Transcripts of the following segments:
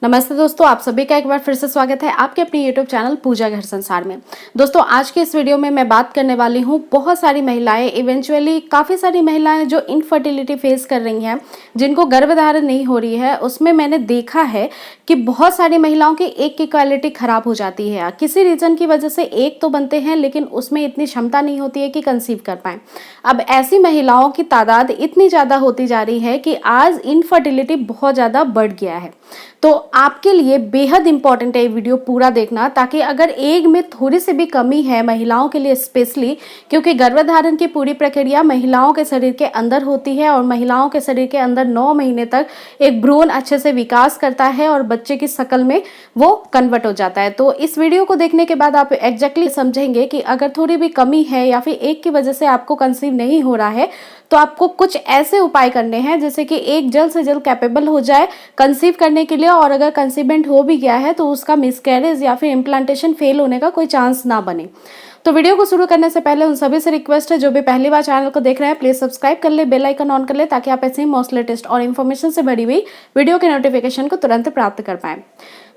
नमस्ते दोस्तों, आप सभी का एक बार फिर से स्वागत है आपके अपने YouTube चैनल पूजा घर संसार में। दोस्तों, आज के इस वीडियो में मैं बात करने वाली हूँ बहुत सारी महिलाएं, इवेंचुअली काफ़ी सारी महिलाएं जो इनफर्टिलिटी फेस कर रही हैं, जिनको गर्भधारण नहीं हो रही है। उसमें मैंने देखा है कि बहुत सारी महिलाओं की एग की क्वालिटी ख़राब हो जाती है। किसी रीज़न की वजह से एग तो बनते हैं, लेकिन उसमें इतनी क्षमता नहीं होती है कि कंसीव कर पाएँ। अब ऐसी महिलाओं की तादाद इतनी ज़्यादा होती जा रही है कि आज इनफर्टिलिटी बहुत ज़्यादा बढ़ गया है। तो आपके लिए बेहद इंपॉर्टेंट है ये वीडियो पूरा देखना, ताकि अगर एग में थोड़ी सी भी कमी है महिलाओं के लिए स्पेशली, क्योंकि गर्भधारण की पूरी प्रक्रिया महिलाओं के शरीर के अंदर होती है और महिलाओं के शरीर के अंदर 9 महीने तक एक भ्रूण अच्छे से विकास करता है और बच्चे की शक्ल में वो कन्वर्ट हो जाता है। तो इस वीडियो को देखने के बाद आप एग्जैक्टली समझेंगे कि अगर थोड़ी भी कमी है या फिर एग की वजह से आपको कंसीव नहीं हो रहा है, तो आपको कुछ ऐसे उपाय करने हैं जिससे कि एग जल्द से जल्द कैपेबल हो जाए कंसीव करने के लिए, और अगर कंसीवमेंट हो भी गया है तो उसका मिसकैरेज या फिर इम्प्लांटेशन फेल होने का कोई चांस ना बने। तो वीडियो को शुरू करने से पहले उन सभी से रिक्वेस्ट है, जो भी पहली बार चैनल को देख रहे हैं प्लीज सब्सक्राइब कर ले, बेल आइकन ऑन कर ले, ताकि आप ऐसे ही मोस्ट लेटेस्ट और इन्फॉर्मेशन से भरी हुई वीडियो के नोटिफिकेशन को तुरंत प्राप्त कर पाए।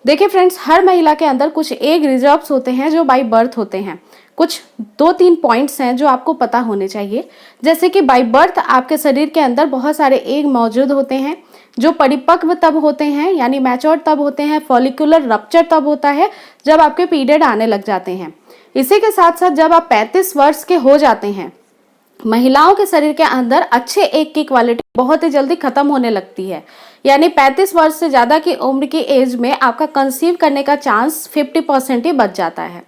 देखिए फ्रेंड्स, हर महिला के अंदर कुछ एग रिजर्व्स होते हैं जो बाई बर्थ होते हैं। कुछ 2-3 पॉइंट्स हैं जो आपको पता होने चाहिए। जैसे कि बाई बर्थ आपके शरीर के अंदर बहुत सारे एग मौजूद होते हैं जो परिपक्व तब होते हैं, यानी मैच्योर तब होते हैं, फॉलिकुलर रप्चर तब होता है जब आपके पीरियड आने लग जाते हैं। इसी के साथ साथ जब आप 35 वर्ष के हो जाते हैं, महिलाओं के शरीर के अंदर अच्छे एग की क्वालिटी बहुत ही जल्दी खत्म होने लगती है। यानी 35 वर्ष से ज्यादा की उम्र की एज में आपका कंसीव करने का चांस 50% ही बच जाता है।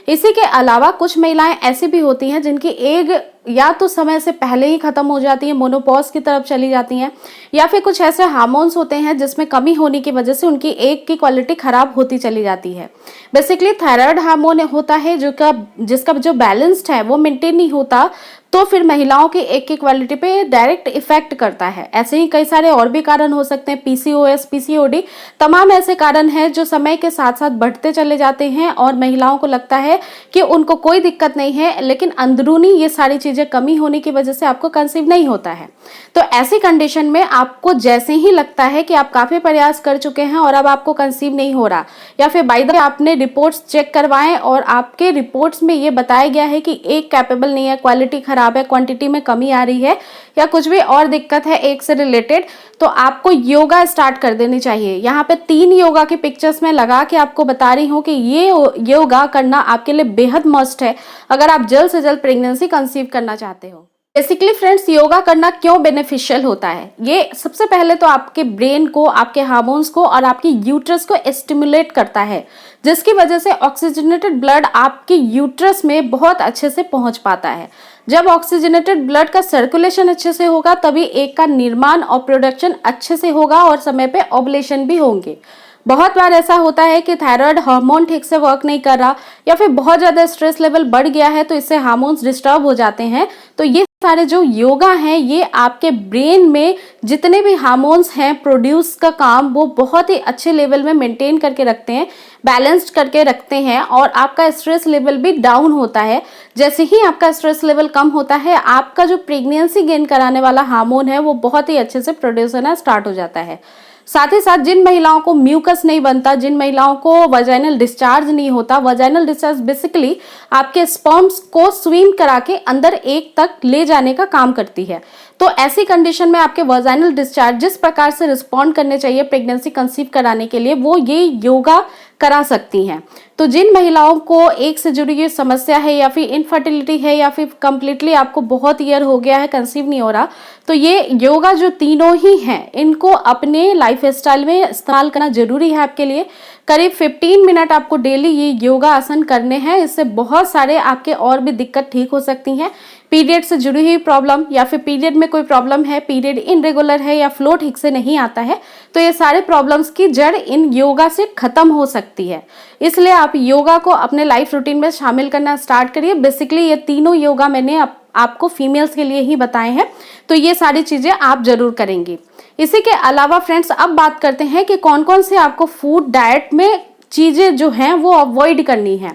इसी के अलावा कुछ महिलाएं ऐसी भी होती हैं जिनकी एग या तो समय से पहले ही खत्म हो जाती है, मोनोपॉज की तरफ चली जाती हैं, या फिर कुछ ऐसे हार्मोन्स होते हैं जिसमें कमी होने की वजह से उनकी एग की क्वालिटी खराब होती चली जाती है। बेसिकली थायराइड हार्मोन होता है जिसका जो बैलेंस्ड है वो मेंटेन नहीं होता, तो फिर महिलाओं की एग की क्वालिटी पे डायरेक्ट इफेक्ट करता है। ऐसे ही कई सारे और भी कारण हो सकते हैं, पीसीओएस, पीसीओडी, तमाम ऐसे कारण हैं जो समय के साथ साथ बढ़ते चले जाते हैं और महिलाओं को लगता है कि उनको कोई दिक्कत नहीं है, लेकिन अंदरूनी ये सारी चीजें कमी होने की वजह से आपको कंसीव नहीं होता है। तो ऐसी कंडीशन में आपको जैसे ही लगता है कि आप काफी प्रयास कर चुके हैं और अब आपको कंसीव नहीं हो रहा, या फिर बाय द वे आपने रिपोर्ट्स चेक करवाएं और आपके रिपोर्ट्स में ये बताया गया है कि एग कैपेबल नहीं है, क्वालिटी खराब है, क्वांटिटी में कमी आ रही है, या कुछ भी और दिक्कत है एग से रिलेटेड, तो आपको योगा स्टार्ट कर देनी चाहिए। यहाँ पे 3 योगा की पिक्चर्स में लगा के आपको बता रही हूँ कि ये योगा करना आपके लिए बेहद मस्ट है अगर आप जल्द से जल्द प्रेगनेंसी कंसीव करना चाहते हो। बेसिकली फ्रेंड्स, योगा करना क्यों बेनिफिशियल होता है? ये सबसे पहले तो आपके ब्रेन को, आपके हार्मोन्स को और आपकी यूट्रस को स्टिमुलेट करता है, जिसकी वजह से ऑक्सीजनेटेड ब्लड आपके यूट्रस में बहुत अच्छे से पहुंच पाता है। जब ऑक्सीजनेटेड ब्लड का सर्कुलेशन अच्छे से होगा तभी एग का निर्माण और प्रोडक्शन अच्छे से होगा और समय पे ओवुलेशन भी होंगे। बहुत बार ऐसा होता है कि थायराइड हार्मोन ठीक से वर्क नहीं कर रहा, या फिर बहुत ज्यादा स्ट्रेस लेवल बढ़ गया है तो इससे हार्मोन्स डिस्टर्ब हो जाते हैं। तो ये सारे जो योगा हैं ये आपके ब्रेन में जितने भी हार्मोन्स हैं प्रोड्यूस का काम वो बहुत ही अच्छे लेवल में मेंटेन करके रखते हैं, बैलेंस्ड करके रखते हैं, और आपका स्ट्रेस लेवल भी डाउन होता है। जैसे ही आपका स्ट्रेस लेवल कम होता है, आपका जो प्रेगनेंसी गेन कराने वाला हार्मोन है वो बहुत ही अच्छे से प्रोड्यूस होना स्टार्ट हो जाता है। साथ ही साथ जिन महिलाओं को म्यूकस नहीं बनता, जिन महिलाओं को वजाइनल डिस्चार्ज नहीं होता, वजाइनल डिस्चार्ज बेसिकली आपके स्पर्म्स को स्विम करा के अंदर एग तक ले जाने का काम करती है। तो ऐसी कंडीशन में आपके वजाइनल डिस्चार्ज जिस प्रकार से रिस्पॉन्ड करने चाहिए प्रेगनेंसी कंसीव कराने के लिए, वो ये योगा करा सकती हैं। तो जिन महिलाओं को एग से जुड़ी हुई समस्या है, या फिर इनफर्टिलिटी है, या फिर कंप्लीटली आपको बहुत ईयर हो गया है कंसीव नहीं हो रहा, तो ये योगा जो तीनों ही हैं इनको अपने लाइफ स्टाइल में इस्तेमाल करना जरूरी है आपके लिए। करीब 15 मिनट आपको डेली ये योगा आसन करने हैं। इससे बहुत सारे आपके और भी दिक्कत ठीक हो सकती हैं। पीरियड से जुड़ी हुई प्रॉब्लम, या फिर पीरियड में कोई प्रॉब्लम है, पीरियड इनरेगुलर है, या फ्लो ठीक से नहीं आता है, तो ये सारे प्रॉब्लम्स की जड़ इन योगा से खत्म हो सकती है। इसलिए आप योगा को अपने लाइफ रूटीन में शामिल करना स्टार्ट करिए। बेसिकली ये तीनों योगा मैंने आपको फीमेल्स के लिए ही बताए हैं, तो ये सारी चीजें आप जरूर करेंगी। इसी के अलावा फ्रेंड्स, अब बात करते हैं कि कौन कौन से आपको फूड डाइट में चीज़ें जो हैं वो अवॉइड करनी है।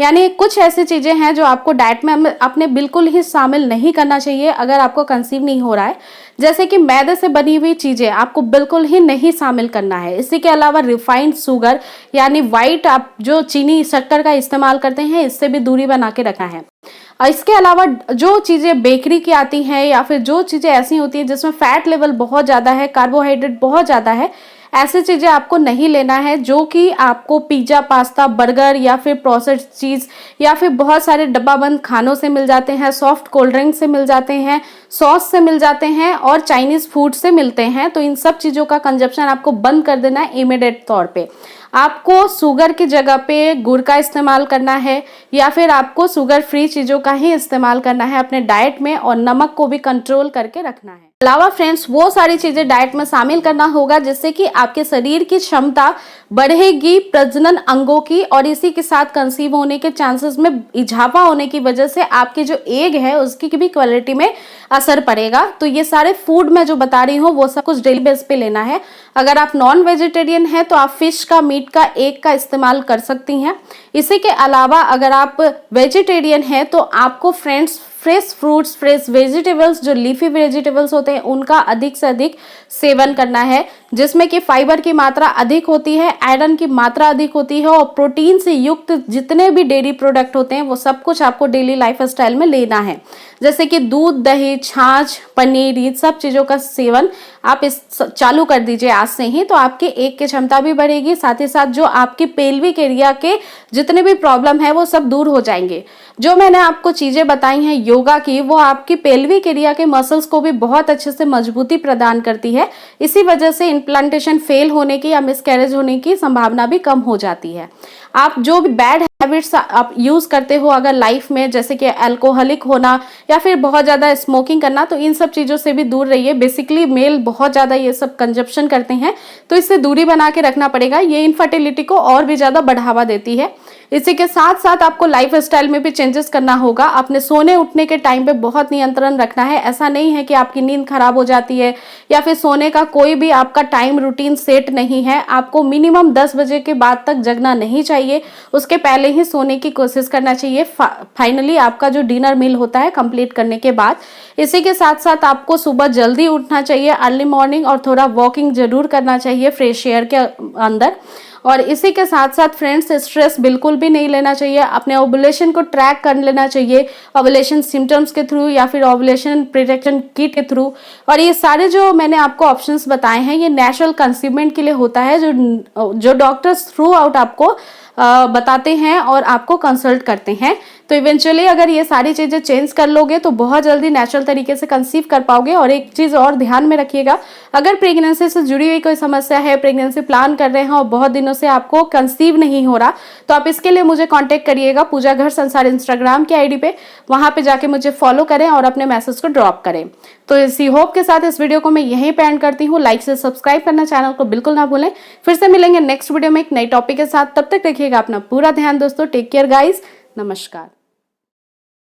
यानी कुछ ऐसी चीज़ें हैं जो आपको डाइट में अपने बिल्कुल ही शामिल नहीं करना चाहिए अगर आपको कंसीव नहीं हो रहा है। जैसे कि मैदे से बनी हुई चीज़ें आपको बिल्कुल ही नहीं शामिल करना है। इसी के अलावा रिफाइंड शुगर यानी वाइट आप जो चीनी शक्कर का इस्तेमाल करते हैं, इससे भी दूरी बना के रखना है। और इसके अलावा जो चीज़ें बेकरी की आती हैं या फिर जो चीज़ें ऐसी होती हैं जिसमें फैट लेवल बहुत ज़्यादा है, कार्बोहाइड्रेट बहुत ज़्यादा है, ऐसी चीज़ें आपको नहीं लेना है जो कि आपको पिज़्ज़ा, पास्ता, बर्गर या फिर प्रोसेस्ड चीज़ या फिर बहुत सारे डब्बाबंद खानों से मिल जाते हैं, सॉफ्ट कोल्ड ड्रिंक से मिल जाते हैं, सॉस से मिल जाते हैं और चाइनीज़ फूड से मिलते हैं। तो इन सब चीज़ों का कंजप्शन आपको बंद कर देना है इमीडिएट तौर पे। आपको शुगर की जगह पे गुड़ का इस्तेमाल करना है या फिर आपको शुगर फ्री चीज़ों का ही इस्तेमाल करना है अपने डाइट में, और नमक को भी कंट्रोल करके रखना है। अलावा फ्रेंड्स वो सारी चीज़ें डाइट में शामिल करना होगा जिससे कि आपके शरीर की क्षमता बढ़ेगी प्रजनन अंगों की, और इसी के साथ कंसीव होने के चांसेस में इजाफा होने की वजह से आपके जो एग है उसकी भी क्वालिटी में असर पड़ेगा। तो ये सारे फूड मैं जो बता रही हूँ वो सब कुछ डेली बेस पे लेना है। अगर आप नॉन वेजिटेरियन हैं तो आप फिश का, मीट का, एग का इस्तेमाल कर सकती हैं। इसी के अलावा अगर आप वेजिटेरियन हैं तो आपको friends fresh fruits, fresh vegetables, जो लीफी वेजिटेबल्स होते हैं उनका अधिक से अधिक सेवन करना है, जिसमें कि फाइबर की मात्रा अधिक होती है, आयरन की मात्रा अधिक होती है, और प्रोटीन से युक्त जितने भी डेयरी प्रोडक्ट होते हैं वो सब कुछ आपको डेली लाइफ स्टाइल में लेना है। जैसे कि दूध, दही, छाछ, पनीर, ये सब चीज़ों का सेवन आप इस चालू कर दीजिए आज से ही, तो आपके एग की क्षमता भी बढ़ेगी, साथ ही साथ जो आपकी पेल्विक एरिया के जितने भी प्रॉब्लम है वो सब दूर हो जाएंगे। जो मैंने आपको चीज़ें बताई हैं योगा की, वो आपकी पेल्विक एरिया के मसल्स को भी बहुत अच्छे से मजबूती प्रदान करती है। इसी वजह से इम्प्लांटेशन फेल होने की या मिसकैरेज होने की संभावना भी कम हो जाती है। आप जो भी बैड हैबिट्स आप यूज़ करते हो अगर लाइफ में, जैसे कि अल्कोहलिक होना या फिर बहुत ज़्यादा स्मोकिंग करना, तो इन सब चीज़ों से भी दूर रहिए। बेसिकली मेल बहुत ज़्यादा ये सब कंजप्शन करते हैं तो इससे दूरी बना के रखना पड़ेगा। ये इनफर्टिलिटी को और भी ज़्यादा बढ़ावा देती है। इसी के साथ साथ आपको लाइफ स्टाइल में भी चेंजेस करना होगा। अपने सोने उठने के टाइम पे बहुत नियंत्रण रखना है। ऐसा नहीं है कि आपकी नींद खराब हो जाती है या फिर सोने का कोई भी आपका टाइम रूटीन सेट नहीं है। आपको मिनिमम 10 बजे के बाद तक जगना नहीं चाहिए, उसके पहले ही सोने की कोशिश करना चाहिए। फाइनली आपका जो डिनर मील होता है कंप्लीट करने के बाद। इसी के साथ साथ आपको सुबह जल्दी उठना चाहिए, अर्ली मॉर्निंग, और थोड़ा वॉकिंग जरूर करना चाहिए फ्रेश एयर के अंदर। और इसी के साथ साथ फ्रेंड्स स्ट्रेस बिल्कुल भी नहीं लेना चाहिए। अपने ओवुलेशन को ट्रैक कर लेना चाहिए ओवुलेशन सिम्टम्स के थ्रू या फिर ओवुलेशन प्रोटेक्शन किट के थ्रू। और ये सारे जो मैंने आपको ऑप्शंस बताए हैं ये नेचुरल कंसीवमेंट के लिए होता है, जो डॉक्टर्स थ्रू आउट आपको बताते हैं और आपको कंसल्ट करते हैं। तो इवेंचुअली अगर ये सारी चीज़ें चेंज कर लोगे तो बहुत जल्दी नेचुरल तरीके से कंसीव कर पाओगे। और एक चीज़ और ध्यान में रखिएगा, अगर प्रेगनेंसी से जुड़ी हुई कोई समस्या है, प्रेगनेंसी प्लान कर रहे हैं और बहुत दिनों से आपको कंसीव नहीं हो रहा, तो आप इसके लिए मुझे कांटेक्ट करिएगा पूजा घर संसार इंस्टाग्राम के आईडी पे। वहाँ पे जाके मुझे फॉलो करें और अपने मैसेज को ड्रॉप करें। तो इसी होप के साथ इस वीडियो को मैं यहीं पे एंड करती हूँ। लाइक से सब्सक्राइब करना चैनल को बिल्कुल ना भूलें। फिर से मिलेंगे नेक्स्ट वीडियो में एक नई टॉपिक के साथ। तब तक रखिएगा अपना पूरा ध्यान दोस्तों। टेक केयर गाइज, नमस्कार।